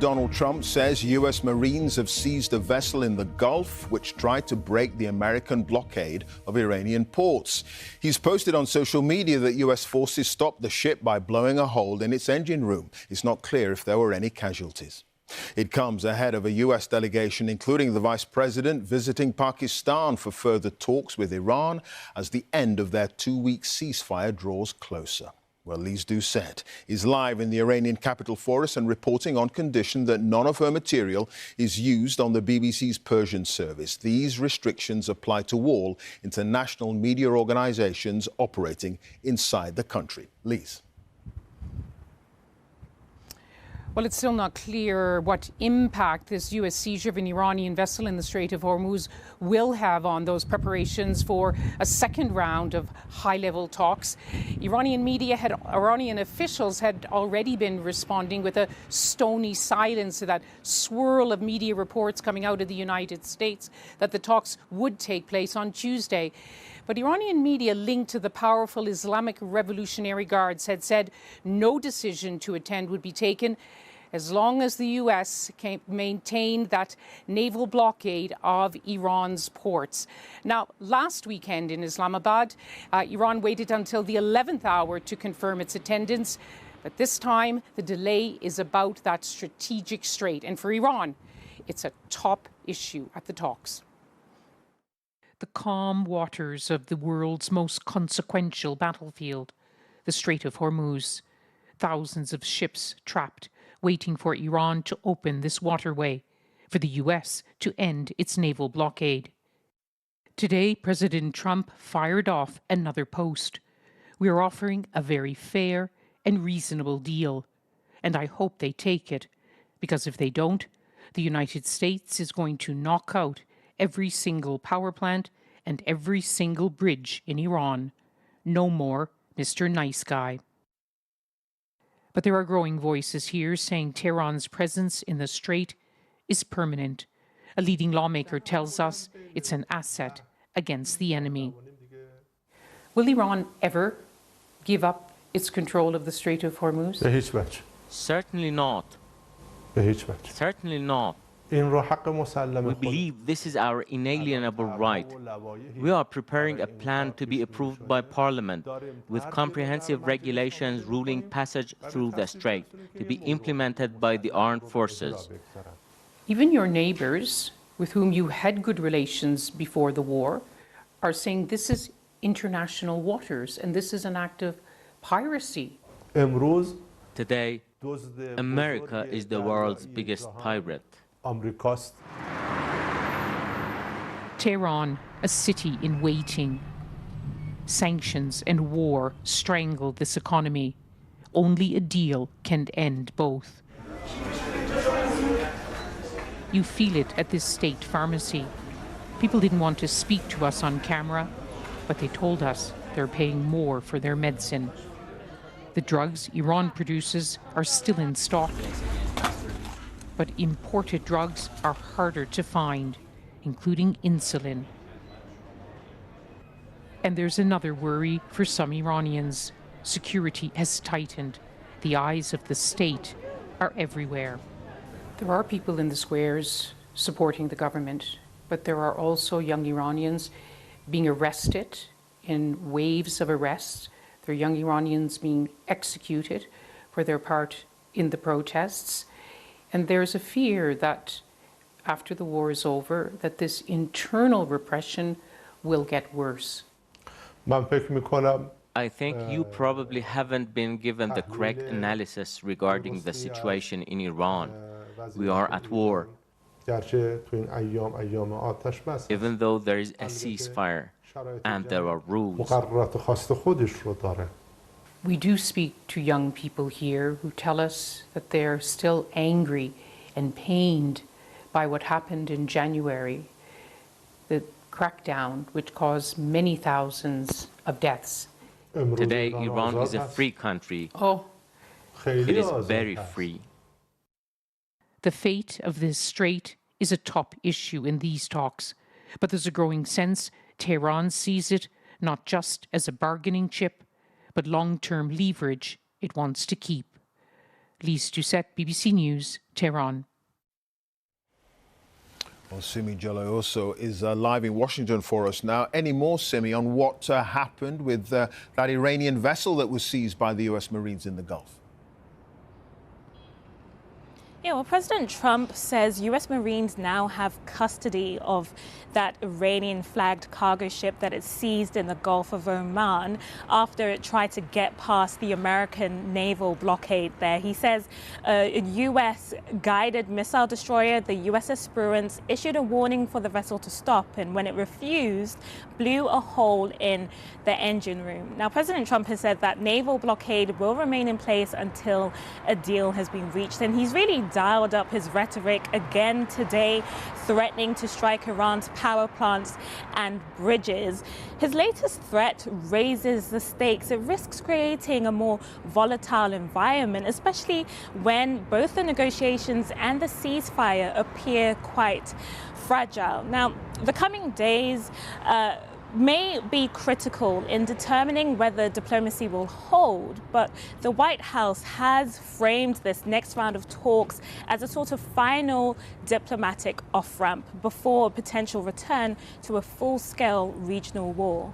Donald Trump says U.S. Marines have seized a vessel in the Gulf which tried to break the American blockade of Iranian ports. He's posted on social media that U.S. forces stopped the ship by blowing a hole in its engine room. It's not clear if there were any casualties. It comes ahead of a U.S. delegation, including the Vice President, visiting Pakistan for further talks with Iran as the end of their two-week ceasefire draws closer. Well, Lise Doucet is live in the Iranian capital for us and reporting on condition that none of her material is used on the BBC's Persian service. These restrictions apply to all international media organizations operating inside the country. Lise. Well, it's still not clear what impact this U.S. seizure of an Iranian vessel in the Strait of Hormuz will have on those preparations for a second round of high-level talks. Iranian officials had already been responding with a stony silence to that swirl of media reports coming out of the United States that the talks would take place on Tuesday. But Iranian media linked to the powerful Islamic Revolutionary Guards had said no decision to attend would be taken as long as the U.S. maintained that naval blockade of Iran's ports. Now, last weekend in Islamabad, Iran waited until the 11th hour to confirm its attendance. But this time, the delay is about that strategic strait. And for Iran, it's a top issue at the talks. The calm waters of the world's most consequential battlefield, the Strait of Hormuz. Thousands of ships trapped, waiting for Iran to open this waterway, for the U.S. to end its naval blockade. Today, President Trump fired off another post. We are offering a very fair and reasonable deal, and I hope they take it, because if they don't, the United States is going to knock out every single power plant and every single bridge in Iran. No more Mr. Nice Guy. But there are growing voices here saying Tehran's presence in the strait is permanent. A leading lawmaker tells us it's an asset against the enemy. Will Iran ever give up its control of the Strait of Hormuz? Certainly not. Certainly not. We believe this is our inalienable right. We are preparing a plan to be approved by Parliament with comprehensive regulations ruling passage through the strait to be implemented by the armed forces. Even your neighbors, with whom you had good relations before the war, are saying this is international waters and this is an act of piracy. Today, America is the world's biggest pirate. Tehran, a city in waiting. Sanctions and war strangle this economy. Only a deal can end both. You feel it at this state pharmacy. People didn't want to speak to us on camera, but they told us they're paying more for their medicine. The drugs Iran produces are still in stock. But imported drugs are harder to find, including insulin. And there's another worry for some Iranians. Security has tightened. The eyes of the state are everywhere. There are people in the squares supporting the government, but there are also young Iranians being arrested in waves of arrests. There are young Iranians being executed for their part in the protests. And there's a fear that after the war is over, that this internal repression will get worse. I think you probably haven't been given the correct analysis regarding the situation in Iran. We are at war. Even though there is a ceasefire and there are rules. We do speak to young people here who tell us that they're still angry and pained by what happened in January, the crackdown which caused many thousands of deaths. Today, Iran is a free country. It is very free. The fate of this strait is a top issue in these talks, but there's a growing sense Tehran sees it not just as a bargaining chip, but long-term leverage it wants to keep. Lise Doucette, BBC News, Tehran. Well, Simi Jalayoso is live in Washington for us now. Any more, Simi, on what happened with that Iranian vessel that was seized by the U.S. Marines in the Gulf? Yeah, well, President Trump says U.S. Marines now have custody of that Iranian-flagged cargo ship that it seized in the Gulf of Oman after it tried to get past the American naval blockade there. He says a U.S. guided missile destroyer, the USS Spruance, issued a warning for the vessel to stop, and when it refused, blew a hole in the engine room. Now, President Trump has said that naval blockade will remain in place until a deal has been reached, and he's really dialed up his rhetoric again today, threatening to strike Iran's power plants and bridges. His latest threat raises the stakes. It risks creating a more volatile environment, especially when both the negotiations and the ceasefire appear quite fragile. Now, the coming days may be critical in determining whether diplomacy will hold, but the White House has framed this next round of talks as a sort of final diplomatic off-ramp before a potential return to a full-scale regional war.